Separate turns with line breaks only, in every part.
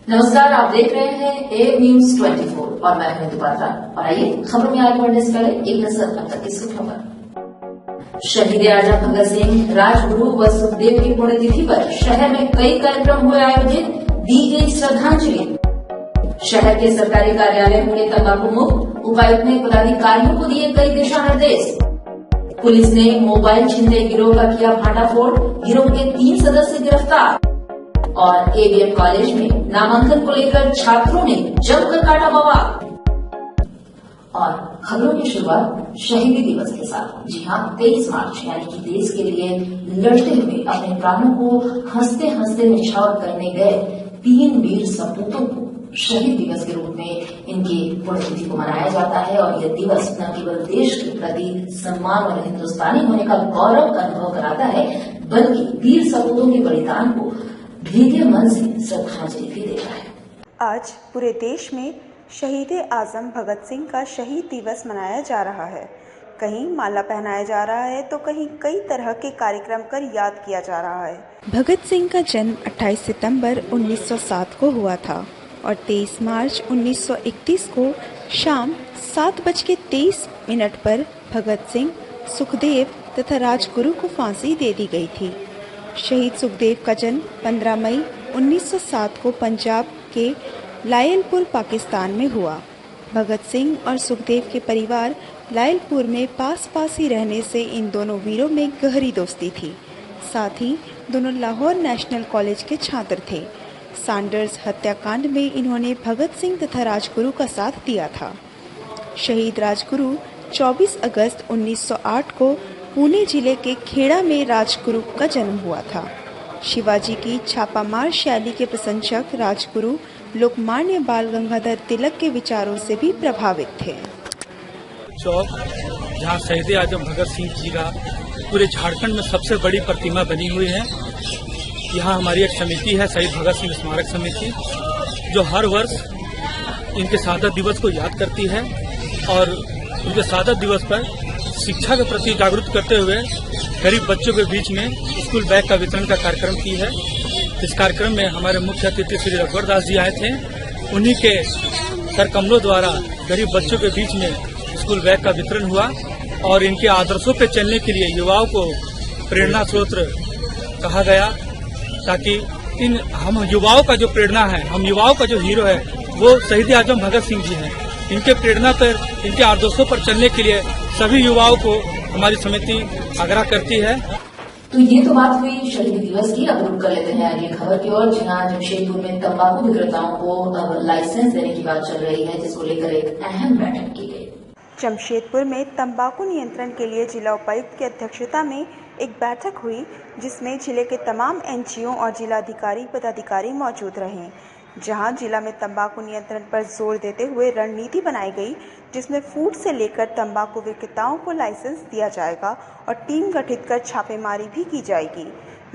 नमस्कार, आप देख रहे हैं ए न्यूज 24 और मैं हूं दुपात्रा। और आइए खबरों में आगे बढ़ने से पहले एक नजर अब तक की सुर्खियों पर। शहीद आजम भगत सिंह, राजगुरु व सुखदेव की पुण्यतिथि पर शहर में कई कार्यक्रम हुए आयोजित, दी गई श्रद्धांजलि। शहर के सरकारी कार्यालय हुए तंबाकू मुक्त, उपायुक्त ने पदाधिकारियों को दिए कई दिशा निर्देश। पुलिस ने मोबाइल छीनते गिरोह का किया भाटाफोड़, गिरोह के 3 सदस्य गिरफ्तार। और एबीएम कॉलेज में नामांकन को लेकर छात्रों ने जमकर काटा बवाल। और खबरों की शुरुआत शहीदी दिवस के साथ। जी हां, 23 मार्च यानी कि देश के लिए लड़ते हुए अपने प्राणों को हंसते हंसते न्यौछावर करने गए 3 वीर सपूतों को शहीद दिवस के रूप में इनकी पुण्यतिथि को मनाया जाता है। और यह दिवस न केवल देश के प्रति सम्मान और हिंदुस्तानी होने का गौरव का अनुभव कराता है, बल्कि वीर सपूतों के बलिदान को भीगे मन से श्रद्धांजलि भी देता है।
आज पूरे देश में शहीद आजम भगत सिंह का शहीद दिवस मनाया जा रहा है। कहीं माला पहनाया जा रहा है तो कहीं कई तरह के कार्यक्रम कर याद किया जा रहा है। भगत सिंह का जन्म 28 सितंबर 1907 को हुआ था और 23 मार्च 1931 को शाम 7:23 पर भगत सिंह, सुखदेव तथा राजगुरु को फांसी दे दी गई थी। शहीद सुखदेव का जन्म 15 मई 1907 को पंजाब के लायलपुर, पाकिस्तान में हुआ। भगत सिंह और सुखदेव के परिवार लायलपुर में पास ही रहने से इन दोनों वीरों में गहरी दोस्ती थी। साथ ही दोनों लाहौर नेशनल कॉलेज के छात्र थे। सैंडर्स हत्याकांड में इन्होंने भगत सिंह तथा राजगुरु का साथ दिया था। शहीद राजगुरु 24 अगस्त 1908 को पुणे जिले के खेड़ा में राजगुरु का जन्म हुआ था। शिवाजी की छापामार शैली के प्रशंसक राजगुरु लोकमान्य बाल गंगाधर तिलक के विचारों से भी प्रभावित थे।
चौक जहाँ शहीद आजम भगत सिंह जी का पूरे झारखंड में सबसे बड़ी प्रतिमा बनी हुई है, यहाँ हमारी एक समिति है, शहीद भगत सिंह स्मारक समिति, जो हर वर्ष इनके शहादत दिवस को याद करती है और उनके शहादत दिवस पर शिक्षा के प्रति जागरूक करते हुए गरीब बच्चों के बीच में स्कूल बैग का वितरण का कार्यक्रम की है। इस कार्यक्रम में हमारे मुख्य अतिथि श्री रघुवर दास जी आए थे। उन्हीं के सर कमलों द्वारा गरीब बच्चों के बीच में स्कूल बैग का वितरण हुआ और इनके आदर्शों पर चलने के लिए युवाओं को प्रेरणा स्रोत कहा गया, ताकि हम युवाओं का जो प्रेरणा है, हम युवाओं का जो हीरो है वो शहीद आजम भगत सिंह जी हैं। इनके प्रेरणा पर, इनके आदर्शों पर चलने के लिए सभी युवाओं को हमारी समिति आग्रह करती है।
तो ये तो बात हुई शहीद दिवस की। अब रुक कर लेते हैं अगली खबर की ओर, जहां जमशेदपुर में तंबाकू विक्रेताओं को अब लाइसेंस देने की बात चल रही है, जिसको लेकर एक अहम बैठक की गई।
जमशेदपुर में तंबाकू नियंत्रण के लिए जिला उपायुक्त की अध्यक्षता में एक बैठक हुई, जिसमें जिले के तमाम एनजीओ और जिलाधिकारी पदाधिकारी मौजूद रहे। जहां जिला में तंबाकू नियंत्रण पर जोर देते हुए रणनीति बनाई गई, जिसमें फूड से लेकर तंबाकू विक्रेताओं को लाइसेंस दिया जाएगा और टीम गठित कर छापेमारी भी की जाएगी।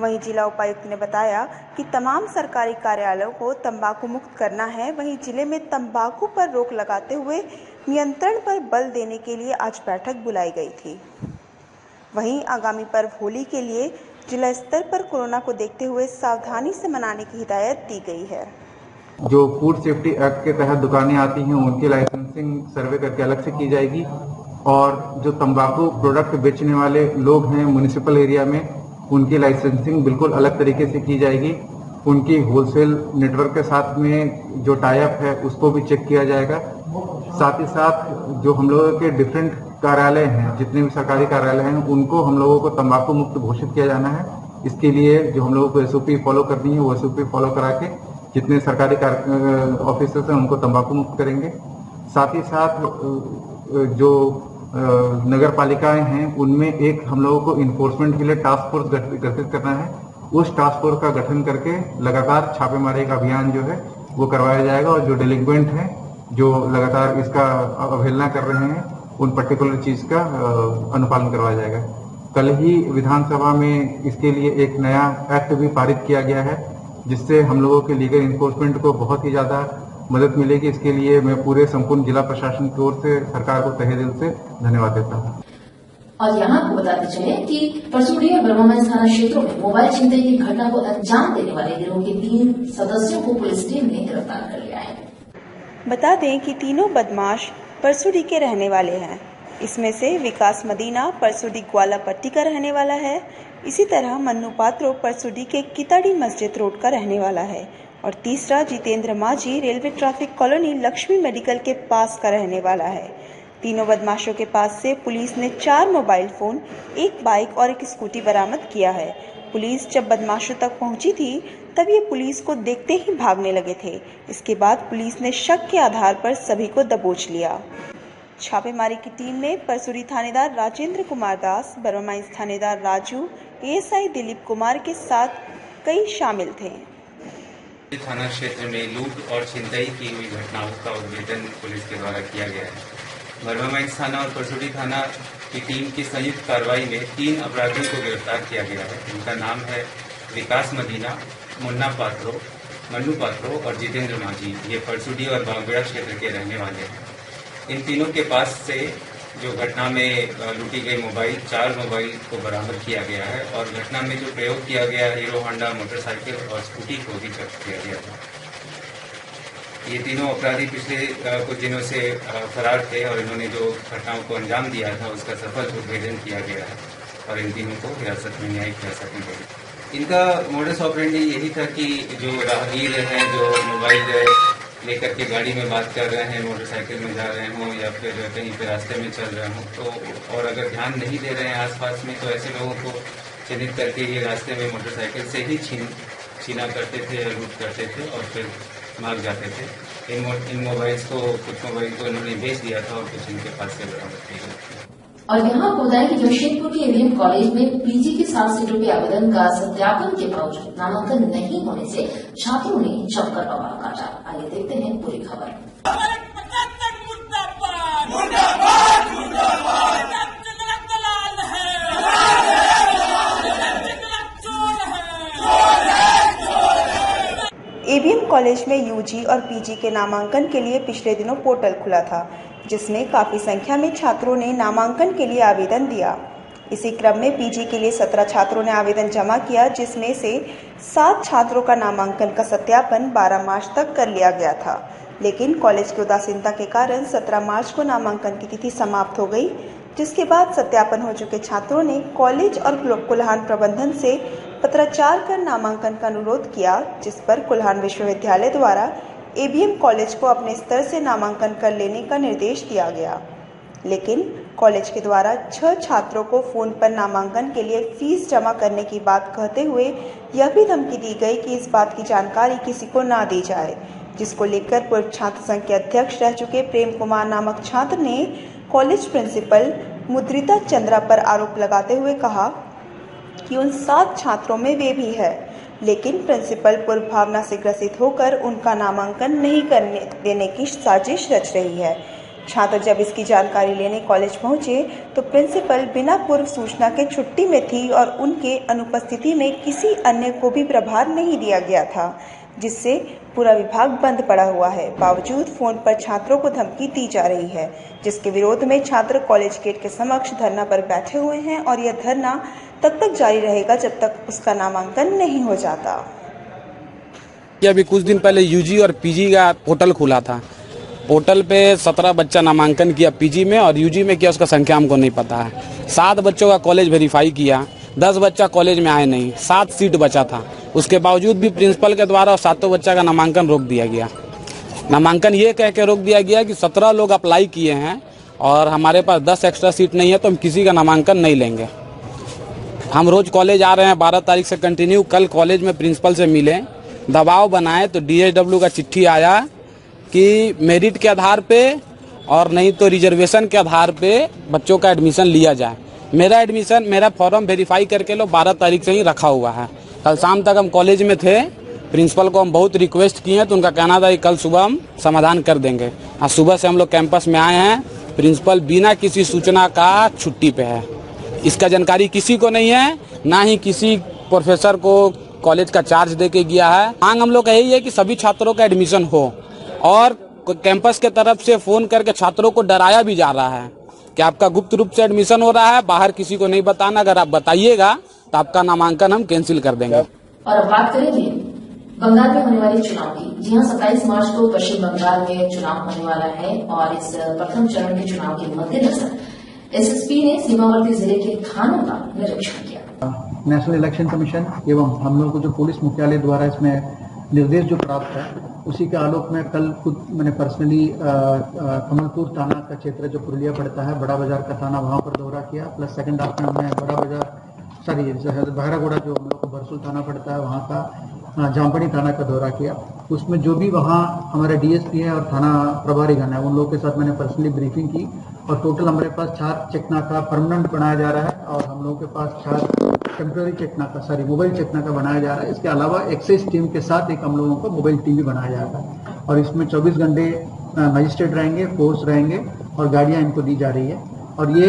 वहीं जिला उपायुक्त ने बताया कि तमाम सरकारी कार्यालयों को तंबाकू मुक्त करना है। वहीं जिले में तंबाकू पर रोक लगाते हुए नियंत्रण पर बल देने के लिए आज बैठक बुलाई गई थी। वहीं आगामी पर्व होली के लिए जिला स्तर पर कोरोना को देखते हुए सावधानी से मनाने की हिदायत दी गई है।
जो फूड सेफ्टी एक्ट के तहत दुकानें आती हैं उनकी लाइसेंसिंग सर्वे करके अलग से की जाएगी और जो तंबाकू प्रोडक्ट बेचने वाले लोग हैं म्युनिसिपल एरिया में, उनकी लाइसेंसिंग बिल्कुल अलग तरीके से की जाएगी। उनकी होलसेल नेटवर्क के साथ में जो टाई अप है उसको भी चेक किया जाएगा। साथ ही साथ जो हम लोगों के डिफरेंट कार्यालय हैं, जितने भी सरकारी कार्यालय हैं, उनको हम लोगों को तंबाकू मुक्त घोषित किया जाना है। इसके लिए जो हम लोगों को एसओपी फॉलो करनी है वो एसओपी फॉलो करा के जितने सरकारी ऑफिसर्स हैं उनको तंबाकू मुक्त करेंगे। साथ ही साथ जो नगर पालिकाएं हैं उनमें एक हम लोगों को इन्फोर्समेंट के लिए टास्क फोर्स गठित करना है। उस टास्क फोर्स का गठन करके लगातार छापेमारी का अभियान जो है वो करवाया जाएगा और जो डेलिक्वेंट हैं, जो लगातार इसका अवहेलना कर रहे हैं, उन पर्टिकुलर चीज का अनुपालन करवाया जाएगा। कल ही विधानसभा में इसके लिए एक नया एक्ट भी पारित किया गया है, जिससे हम लोगों के लीगल इन्फोर्समेंट को बहुत ही ज्यादा मदद मिलेगी। इसके लिए मैं पूरे संपूर्ण जिला प्रशासन की ओर से सरकार को तहे दिल से धन्यवाद देता हूँ।
और यहाँ आपको बताते चले कि परसुड़ी और ब्रह्मागंज थाना क्षेत्रों में मोबाइल छिनतई की घटना को अंजाम देने वाले गिरोह के 3 सदस्यों को पुलिस टीम ने गिरफ्तार कर लिया है।
बता दें कि तीनों बदमाश परसुड़ी के रहने वाले हैं। इसमें से विकास मदीना परसुड़ी ग्वालापट्टी का रहने वाला है। इसी तरह मन्नू पात्रो परसुड़ी के किताड़ी मस्जिद रोड का रहने वाला है और तीसरा जितेंद्र माझी railway traffic colony Lakshmi medical के पास का रहने वाला है। तीनों बदमाशों के पास से पुलिस ने 4 मोबाइल फोन, 1 बाइक और 1 स्कूटी बरामद किया है। पुलिस जब बदमाशों तक पहुंची थी तब ये पुलिस को देखते ही भागने लगे थे। इसके बाद पुलिस ने शक के आधार पर सभी को दबोच लिया। छापेमारी की टीम में परसुड़ी थानेदार राजेंद्र कुमार दास, ब्रह्मागंज थानेदार राजू, एएसआई दिलीप कुमार के साथ कई शामिल थे।
थाना क्षेत्र में लूट और छिनतई की हुई घटनाओं का उद्भेदन पुलिस के द्वारा किया गया है। ब्रह्मागंज थाना और परसुड़ी थाना की टीम की संयुक्त कार्रवाई में 3 अपराधियों को गिरफ्तार किया गया है। इनका नाम है विकास मदीना, मुन्ना पात्रो, मन्नू पात्रो और जितेंद्र माझी। ये परसुड़ी और बांगड़ा क्षेत्र के रहने वाले हैं। इन तीनों के पास से जो घटना में लूटी गई मोबाइल, 4 मोबाइल को बरामद किया गया है और घटना में जो प्रयोग किया गया हीरो होंडा मोटरसाइकिल और स्कूटी को भी जब्त किया गया था। ये तीनों अपराधी पिछले कुछ दिनों से फरार थे और इन्होंने जो घटनाओं को अंजाम दिया था उसका सफल उद्भेदन किया गया है और इन तीनों को हिरासत में न्यायिक हिरासत में गई। इनका मोडस ऑपरेंडी यही था कि जो राहगीर हैं जो मोबाइल लेकर के गाड़ी में बात कर रहे हैं, मोटरसाइकिल में जा रहे हों या फिर कहीं पे रास्ते में चल रहे हों तो और अगर ध्यान नहीं दे रहे हैं आसपास में तो ऐसे लोगों को चिन्हित करके ये रास्ते में मोटरसाइकिल से ही छीना करते थे या लूट करते थे और फिर भाग जाते थे। इन मोबाइल्स को कुछ मोबाइल को इन्होंने बेच दिया था और कुछ इनके पास से बरामद किया गया।
और यहाँ आपको बताया कि जमशेदपुर के एवीएम कॉलेज में पीजी की 7 सीटों के आवेदन का सत्यापन के बावजूद नामांकन नहीं होने से छात्रों ने जमकर बवाल काटा। आइए देखते हैं पूरी खबर।
एवीएम कॉलेज में यूजी और पीजी के नामांकन के लिए पिछले दिनों पोर्टल खुला था, जिसमें काफी संख्या में छात्रों ने नामांकन के लिए आवेदन दिया। इसी क्रम में पीजी के लिए 17 छात्रों ने आवेदन जमा किया, जिसमें से 7 छात्रों का नामांकन का सत्यापन 12 मार्च तक कर लिया गया था। लेकिन कॉलेज की उदासीनता के कारण 17 मार्च को नामांकन की तिथि समाप्त हो गई, जिसके बाद सत्यापन हो चुके छात्रों ने कॉलेज और कुल्हान प्रबंधन से पत्राचार कर नामांकन का अनुरोध किया, जिस पर कुल्हान विश्वविद्यालय द्वारा एवीएम कॉलेज को अपने स्तर से नामांकन कर लेने का निर्देश दिया गया। लेकिन कॉलेज के द्वारा 6 छात्रों को फोन पर नामांकन के लिए फीस जमा करने की बात कहते हुए यह भी धमकी दी गई कि इस बात की जानकारी किसी को ना दी जाए, जिसको लेकर पूर्व छात्र संघ के अध्यक्ष रह चुके प्रेम कुमार नामक छात्र ने कॉलेज प्रिंसिपल मुद्रिता चंद्रा पर आरोप लगाते हुए कहा कि उन 7 छात्रों में वे भी है, लेकिन प्रिंसिपल पूर्व भावना से ग्रसित होकर उनका नामांकन नहीं करने देने की साजिश रच रही है। छात्र जब इसकी जानकारी लेने कॉलेज पहुंचे तो प्रिंसिपल बिना पूर्व सूचना के छुट्टी में थी और उनके अनुपस्थिति में किसी अन्य को भी प्रभार नहीं दिया गया था, जिससे पूरा विभाग बंद पड़ा हुआ है। बावजूद फोन पर छात्रों को धमकी दी जा रही है, जिसके विरोध में छात्र कॉलेज गेट के समक्ष धरना पर बैठे हुए हैं और यह धरना तब तक जारी रहेगा जब तक उसका नामांकन नहीं हो जाता।
अभी कुछ दिन पहले यूजी और पीजी का पोर्टल खुला था। पोर्टल पे 17 बच्चा नामांकन किया पीजी में और यूजी में किया, उसका संख्या हमको नहीं पता है। 7 बच्चों का कॉलेज वेरीफाई किया, 10 बच्चा कॉलेज में आए नहीं, 7 सीट बचा था। उसके बावजूद भी प्रिंसिपल के द्वारा 7 बच्चा का नामांकन रोक दिया गया। नामांकन ये कह के रोक दिया गया कि 17 लोग अप्लाई किए हैं और हमारे पास 10 एक्स्ट्रा सीट नहीं है तो हम किसी का नामांकन नहीं लेंगे। हम रोज कॉलेज आ रहे हैं 12 तारीख से कंटिन्यू। कल कॉलेज में प्रिंसिपल से मिले, दबाव बनाए तो DSW का चिट्ठी आया कि मेरिट के आधार पे और नहीं तो रिजर्वेशन के आधार पे बच्चों का एडमिशन लिया जाए। मेरा फॉर्म वेरीफाई करके लो 12 तारीख से ही रखा हुआ है। कल शाम तक हम कॉलेज में थे, प्रिंसिपल को हम बहुत रिक्वेस्ट किए हैं तो उनका कहना था कि कल सुबह हम समाधान कर देंगे। आज सुबह से हम लोग कैंपस में आए हैं, प्रिंसिपल बिना किसी सूचना का छुट्टी पे है। इसका जानकारी किसी को नहीं है, ना ही किसी प्रोफेसर को कॉलेज का चार्ज दे के गया है। मांग हम लोग का यही है कि सभी छात्रों का एडमिशन हो और कैंपस के तरफ से फोन करके छात्रों को डराया भी जा रहा है कि आपका गुप्त रूप से एडमिशन हो रहा है, बाहर किसी को नहीं बताना, अगर आप बताइएगा तो आपका नामांकन हम कैंसिल कर देंगे।
और अब बात करेंगे बंगाल में होने वाले चुनाव की। जी हां, 27 मार्च को पश्चिम बंगाल में चुनाव होने वाला है और इस प्रथम चरण के चुनाव के मद्देनजर एसएसपी ने सीमावर्ती जिले के थानों का निरीक्षण किया।
नेशनल इलेक्शन कमीशन एवं हम लोगों को जो पुलिस मुख्यालय द्वारा इसमें निर्देश जो प्राप्त है, उसी के आलोक में कल खुद मैंने पर्सनली कमलपुर थाना का क्षेत्र जो पुरुलिया पड़ता है, बड़ा बाजार का थाना, वहां पर दौरा किया। प्लस सेकंड हाफ में हमने बड़ा बाजार बहरागोड़ा जो हम लोग को बरसुल थाना पड़ता है, वहाँ का जामपड़ी थाना का दौरा किया। उसमें जो भी वहाँ हमारे डीएसपी हैं और थाना प्रभारीगण है, उन लोगों के साथ मैंने पर्सनली ब्रीफिंग की और टोटल हमारे पास 4 चेकनाका परमानेंट बनाया जा रहा है और हम लोगों के पास 4 टेम्प्रेरी चेकनाका मोबाइल चेकनाका बनाया जा रहा है। इसके अलावा एक्साइज टीम के साथ एक हम लोगों को मोबाइल टीम भी बनाया जाएगा और इसमें 24 घंटे मजिस्ट्रेट रहेंगे, फोर्स रहेंगे और गाड़ियाँ इनको दी जा रही है। और ये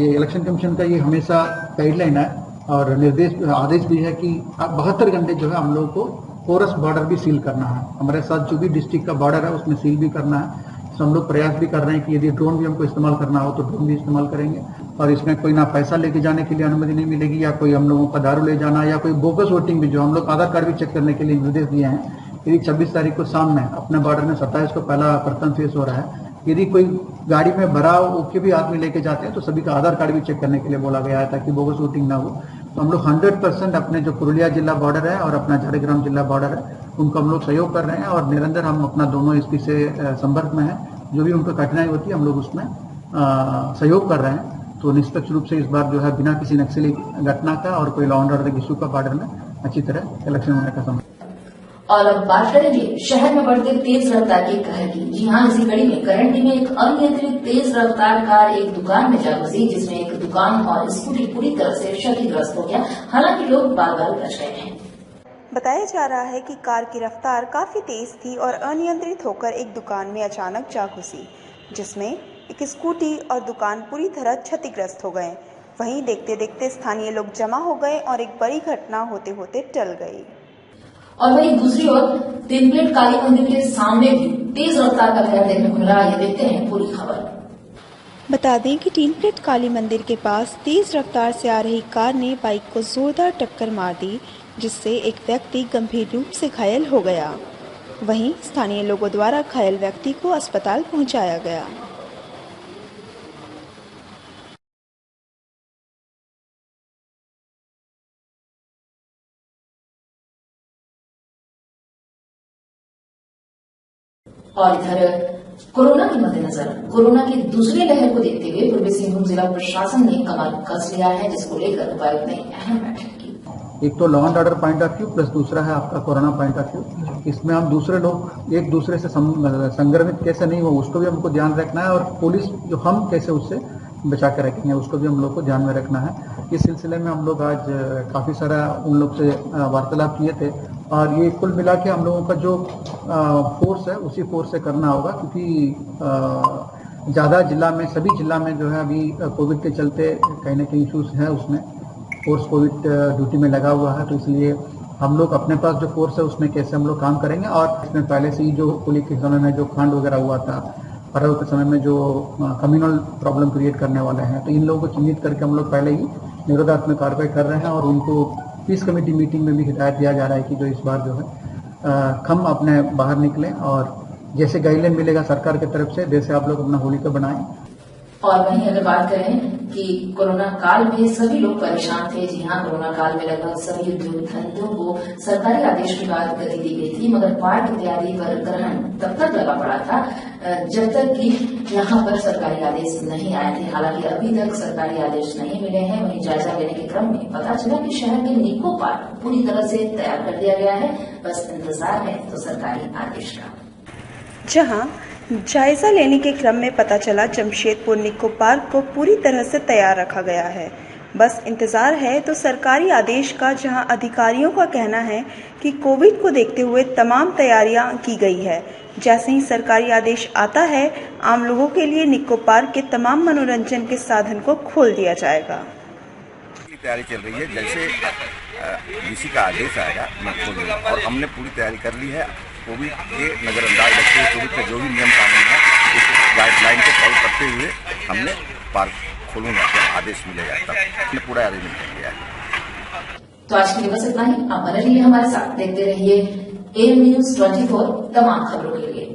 इलेक्शन कमीशन का ये हमेशा गाइडलाइन है और निर्देश आदेश भी है कि 72 घंटे जो है हम लोगों को कोरस बॉर्डर भी सील करना है। हमारे साथ जो भी डिस्ट्रिक्ट का बॉर्डर है उसमें सील भी करना है। तो हम लोग प्रयास भी कर रहे हैं कि यदि ड्रोन भी हमको इस्तेमाल करना हो तो ड्रोन भी इस्तेमाल करेंगे और इसमें कोई ना पैसा लेके जाने के लिए अनुमति नहीं मिलेगी या कोई हम लोगों का दारू ले जाना या कोई बोगस वोटिंग भी, जो हम लोग आधार कार्ड भी चेक करने के लिए निर्देश दिए हैं। यदि 26 तारीख को शाम में अपने बॉर्डर में 27 को पहला प्रथम फेज हो रहा है, यदि कोई गाड़ी में भरा होके भी आदमी लेके जाते हैं तो सभी का आधार कार्ड भी चेक करने के लिए बोला गया है ताकि बोगस वोटिंग ना हो। तो हम लोग 100% अपने जो पुरुलिया जिला बॉर्डर है और अपना झारग्राम जिला बॉर्डर है उनको हम लोग सहयोग कर रहे हैं और निरंतर हम अपना दोनों एसपी से संपर्क में है। जो भी उनको कठिनाई होती है हम लोग उसमें सहयोग कर रहे हैं। तो निष्पक्ष रूप से इस बार जो है बिना किसी नक्सली घटना का और कोई लॉ एंड ऑर्डर इशू का बॉर्डर में अच्छी तरह इलेक्शन होने का समय।
और अब बात करेंगे शहर में बढ़ते तेज रफ्तार के कहर की। जी हां, इसी कड़ी में करंडी में एक अनियंत्रित तेज रफ्तार कार एक दुकान में जा घुसी, जिसमें एक दुकान और स्कूटी पूरी तरह से क्षतिग्रस्त हो गया। हालांकि लोग बाल बाल बच गए हैं।
बताया जा रहा है कि कार की रफ्तार काफी तेज थी और अनियंत्रित होकर एक दुकान में अचानक जा घुसी, जिसमें एक स्कूटी और दुकान पूरी तरह क्षतिग्रस्त हो गए। वहीं देखते देखते स्थानीय लोग जमा हो गए और एक बड़ी घटना होते होते टल गई।
और वहीं दूसरी ओर तिनप्लेट काली मंदिर के सामने भी तेज रफ्तार का कहर देखने को मिला। ये देखते हैं पूरी खबर।
बता दें कि तिनप्लेट काली मंदिर के पास तेज रफ्तार से आ रही कार ने बाइक को जोरदार टक्कर मार दी, जिससे एक व्यक्ति गंभीर रूप से घायल हो गया। वहीं स्थानीय लोगों द्वारा घायल व्यक्ति को अस्पताल पहुंचाया गया।
और इधर कोरोना के मद्देनजर कोरोना की दूसरी लहर को देखते हुए पूर्वी सिंहभूम जिला प्रशासन ने कमर कस लिया है, जिसको लेकर उपायुक्त ने अहम बैठक की।
एक तो law and order point of view plus दूसरा है आपका कोरोना पॉइंट ऑफ व्यू। इसमें हम दूसरे लोग एक दूसरे से संक्रमित कैसे नहीं हो उसको भी हमको ध्यान रखना है और पुलिस जो हम कैसे उससे बचा कर रखेंगे उसको भी हम लोग को ध्यान में रखना है। इस सिलसिले में हम लोग आज काफ़ी सारा उन लोग से वार्तालाप किए थे और ये कुल मिला के हम लोगों का जो फोर्स है उसी फोर्स से करना होगा, क्योंकि ज़्यादा जिला में सभी जिला में जो है अभी कोविड के चलते कहीं ना कहीं इशूज़ है, उसमें फोर्स कोविड ड्यूटी में लगा हुआ है। तो इसलिए हम लोग अपने पास जो फोर्स है उसमें कैसे हम लोग काम करेंगे और इसमें पहले से ही जो होली के समय में जो कांड वगैरह हुआ था, पर्व के समय में जो कम्युनल प्रॉब्लम क्रिएट करने वाले हैं, तो इन लोगों को चिन्हित करके हम लोग पहले ही निरोधात्मक कार्रवाई कर रहे हैं और उनको पीस कमेटी मीटिंग में भी हिदायत दिया जा रहा है कि जो इस बार जो है हम अपने बाहर निकलें और जैसे गाइडलाइन मिलेगा सरकार की तरफ से जैसे आप लोग अपना होली का बनाएं।
और वहीं अगर बात करें कि कोरोना काल में सभी लोग परेशान थे। जी हां, कोरोना काल में लगभग सभी उद्योग धंधों को सरकारी आदेश के बाद गति दी गई थी, मगर पाठ इत्यादि पर ग्रहण तब तक लगा पड़ा था जब तक कि यहाँ पर सरकारी आदेश नहीं आए थे। हालांकि अभी तक सरकारी आदेश नहीं मिले हैं। वहीं जायजा लेने के क्रम में पता चला कि शहर में निको पार्क पूरी तरह से तैयार कर दिया गया है, बस इंतजार है तो सरकारी आदेश का।
जहां जायजा लेने के क्रम में पता चला जमशेदपुर निको पार्क को पूरी तरह से तैयार रखा गया है, बस इंतजार है तो सरकारी आदेश का। जहां अधिकारियों का कहना है कि कोविड को देखते हुए तमाम तैयारियां की गई है। जैसे ही सरकारी आदेश आता है आम लोगों के लिए निको पार्क के तमाम मनोरंजन के साधन को खोल दिया जाएगा।
तैयारी चल रही है, जैसे डीसी का आदेश आएगा मैं खोल दूंगा और हमने पूरी तैयारी कर ली है। कोविड के नजरअंदाज रखते हुए कोविड के जो भी नियम कानून है उस गाइडलाइन को फॉलो करते हुए हमने पार्क खोलूंगा जब आदेश मिलेगा तब हमने पूरा अरेंजमेंट कर लिया है।
तो आज के लिए बस इतना ही। आप बने रहिए हमारे साथ, देखते रहिए AM News 24 तमाम खबरों के लिए।